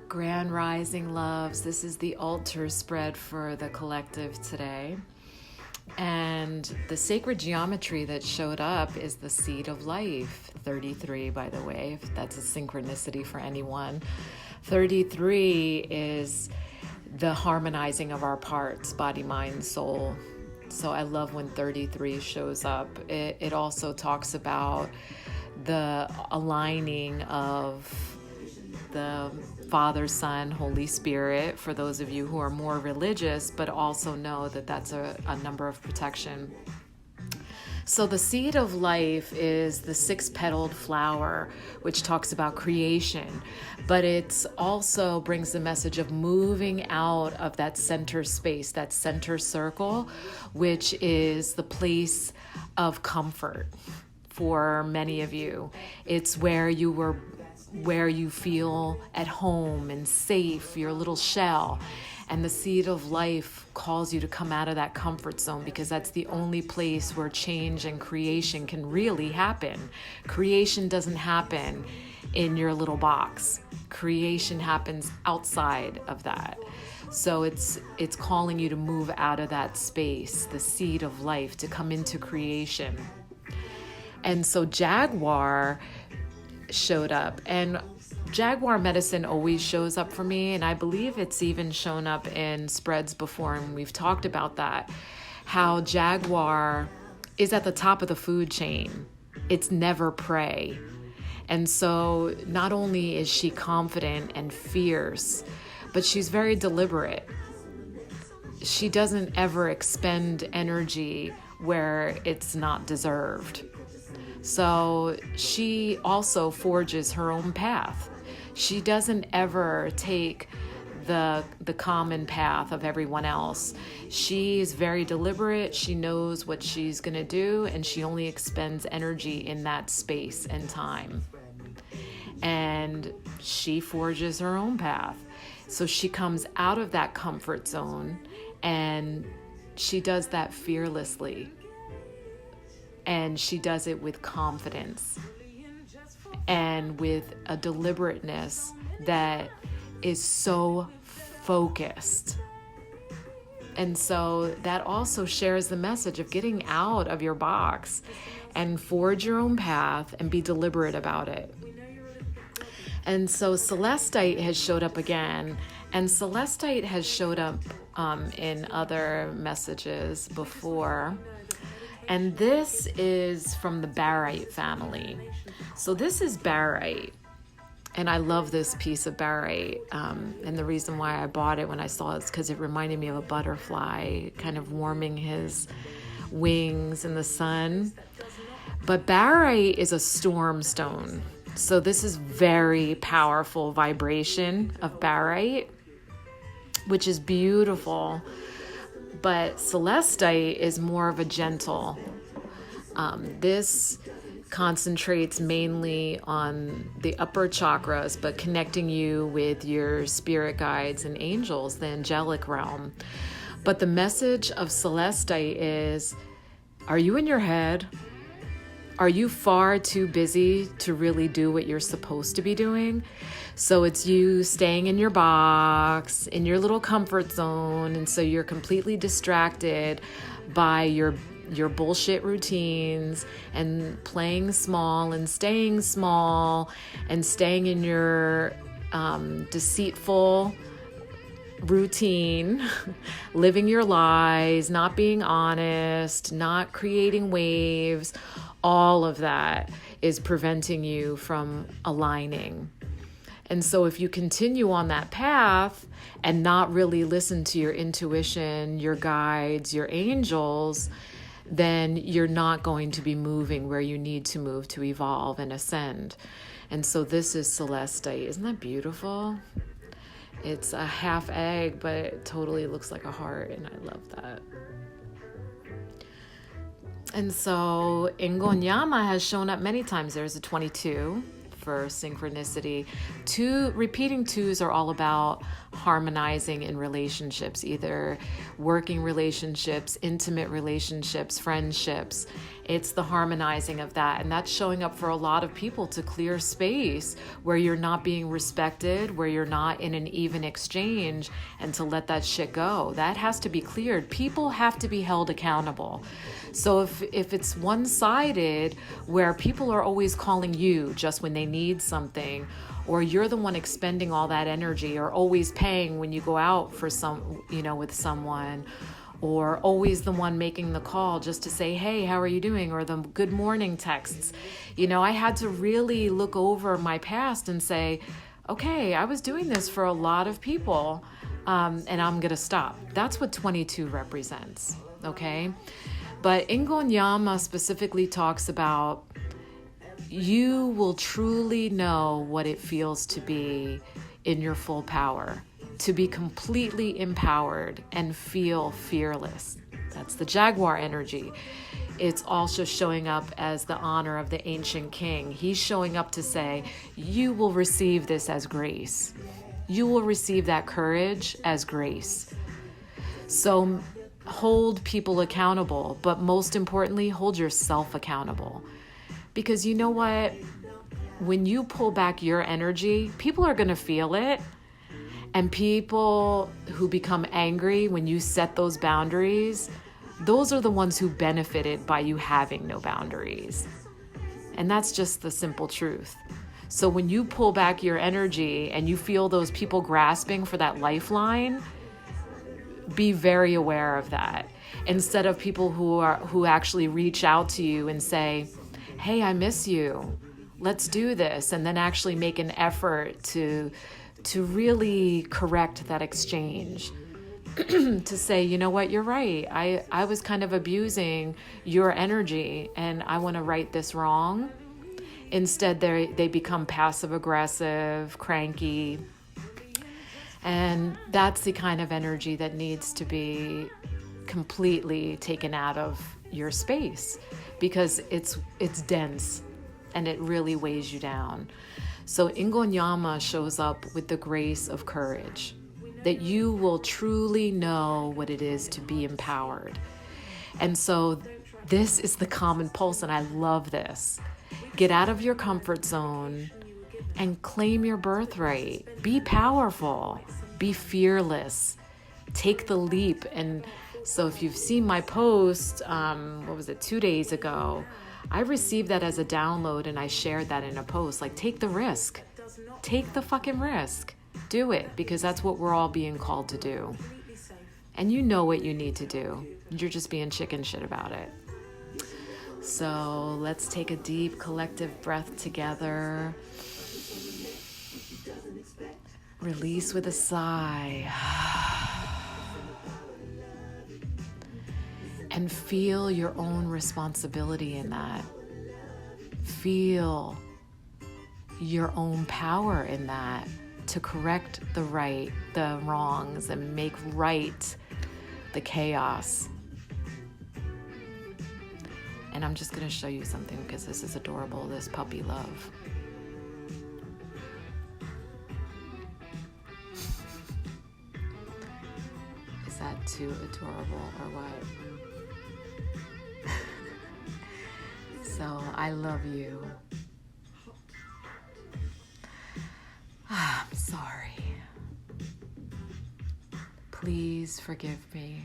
Grand Rising loves. This is the altar spread for the collective today. And the sacred geometry that showed up is the seed of life, 33, by the way, if that's a synchronicity for anyone. 33 is the harmonizing of our parts, body, mind, soul. So I love when 33 shows up. It also talks about the aligning of the Father, Son, Holy Spirit, for those of you who are more religious, but also know that that's a number of protection. So the seed of life is the six-petaled flower, which talks about creation, but it also brings the message of moving out of that center space, that center circle, which is the place of comfort for many of you. It's where you feel at home and safe, your little shell. And the seed of life calls you to come out of that comfort zone, because that's the only place where change and creation can really happen. Creation doesn't happen in your little box. Creation happens outside of that. So it's calling you to move out of that space, the seed of life, to come into creation. And so Jaguar showed up, and Jaguar medicine always shows up for me, and I believe it's even shown up in spreads before, and we've talked about that, how Jaguar is at the top of the food chain. It's never prey. And so not only is she confident and fierce, but she's very deliberate. She doesn't ever expend energy where it's not deserved. So she also forges her own path. She doesn't ever take the common path of everyone else. She's very deliberate. She knows what she's going to do, and she only expends energy in that space and time. And she forges her own path. So she comes out of that comfort zone, and she does that fearlessly. And she does it with confidence and with a deliberateness that is so focused. And so that also shares the message of getting out of your box and forge your own path and be deliberate about it. And so Celestite has showed up again, and Celestite has showed up in other messages before. And this is from the barite family. So this is barite. And I love this piece of barite. And the reason why I bought it when I saw it is because it reminded me of a butterfly kind of warming his wings in the sun. But barite is a storm stone. So this is very powerful vibration of barite, which is beautiful. But Celestite is more of a gentle. This concentrates mainly on the upper chakras, but connecting you with your spirit guides and angels, the angelic realm. But the message of Celestite is, are you in your head? Are you far too busy to really do what you're supposed to be doing? So it's you staying in your box, in your little comfort zone, and so you're completely distracted by your bullshit routines and playing small and staying in your deceitful routine, living your lies, not being honest, not creating waves. All of that is preventing you from aligning. And so if you continue on that path and not really listen to your intuition, your guides, your angels, then you're not going to be moving where you need to move to evolve and ascend. And so this is Celestite. Isn't that beautiful? It's a half egg, but it totally looks like a heart, and I love that. And so Ingonyama has shown up many times. There's a 22 for synchronicity. Repeating twos are all about harmonizing in relationships, either working relationships, intimate relationships, friendships. It's the harmonizing of that. And that's showing up for a lot of people to clear space where you're not being respected, where you're not in an even exchange, and to let that shit go. That has to be cleared. People have to be held accountable. So if it's one-sided, where people are always calling you just when they need something, or you're the one expending all that energy, or always paying when you go out for with someone, or always the one making the call just to say, hey, how are you doing? Or the good morning texts. I had to really look over my past and say, okay, I was doing this for a lot of people, and I'm going to stop. That's what 22 represents, okay? But Ingon Yama specifically talks about you will truly know what it feels to be in your full power, to be completely empowered and feel fearless. That's the Jaguar energy. It's also showing up as the honor of the ancient king. He's showing up to say, you will receive this as grace. You will receive that courage as grace. So hold people accountable, but most importantly, hold yourself accountable. Because you know what? When you pull back your energy, people are going to feel it. And people who become angry when you set those boundaries, those are the ones who benefited by you having no boundaries. And that's just the simple truth. So when you pull back your energy and you feel those people grasping for that lifeline, be very aware of that. Instead of people who actually reach out to you and say, hey, I miss you. Let's do this. And then actually make an effort to really correct that exchange. To say, you know what, you're right. I was kind of abusing your energy and I want to right this wrong. Instead, they become passive aggressive, cranky. And that's the kind of energy that needs to be completely taken out of your space, because it's dense and it really weighs you down. So Ingon Yama shows up with the grace of courage, that you will truly know what it is to be empowered. And so this is the common pulse, and I love this. Get out of your comfort zone and claim your birthright. Be powerful. Be fearless. Take the leap. And so if you've seen my post, 2 days ago, I received that as a download and I shared that in a post. Like, take the risk. Take the fucking risk. Do it, because that's what we're all being called to do. And you know what you need to do. You're just being chicken shit about it. So let's take a deep collective breath together. Release with a sigh. And feel your own responsibility in that. Feel your own power in that, to correct the wrongs and make right the chaos. And I'm just going to show you something because this is adorable, this puppy love. Is that too adorable or what? So I love you. I'm sorry. Please forgive me.